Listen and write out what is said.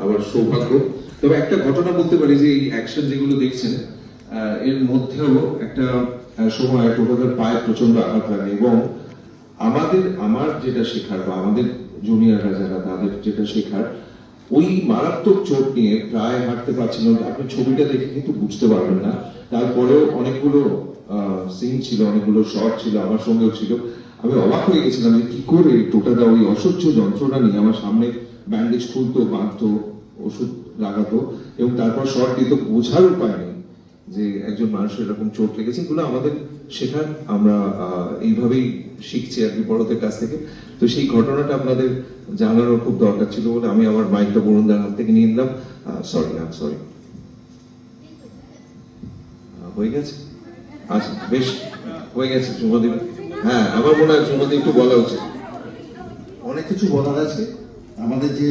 আমার সৌভাগ্য। তবে একটা ঘটনা বলতে পারি যে এই অ্যাকশন যেগুলো দেখছেন এর মধ্যেও একটা সময় টোটোটার পায়ে প্রচন্ড আঘাত লাগে এবং আমার যেটা শেখার বা আমাদের জুনিয়ররা যারা তাদের যেটা শেখার ওই মারাত্মক চোট নিয়ে প্রায় হাঁটতে পারছিল না। আপনি ছবিটা দেখে কিন্তু বুঝতে পারবেন না। তারপরেও অনেকগুলো সিন ছিল, অনেকগুলো শট ছিল, আমার সঙ্গেও ছিল। আমি অবাক হয়ে গেছিলাম যে কি করে টোটাটা ওই অসহ্য যন্ত্রণা নিয়ে আমার সামনে ব্যান্ডেজ খুলতো, বাঁধতো, ওষুধ লাগাতো এবং তারপর শট দিত। বোঝার উপায় নেই যে একজন মানুষের এরকম চোট লেগেছে। এগুলো আমাদের শেখার, আমরা এইভাবেই শিখছি আর কি বড়দের কাছ থেকে। তো সেই ঘটনাটা আপনাদের জানানোর খুব দরকার ছিল বলে আমি আমার মাইকটা বরুণদার হাত থেকে নিয়ে নিলাম। সরি হয়ে গেছে। আচ্ছা, বেশ হয়ে গেছে। সুমদীপ, হ্যাঁ আমার মনে হয় সুমদীপ একটু বলা উচিত। অনেক কিছু বলার আছে আমাদের যে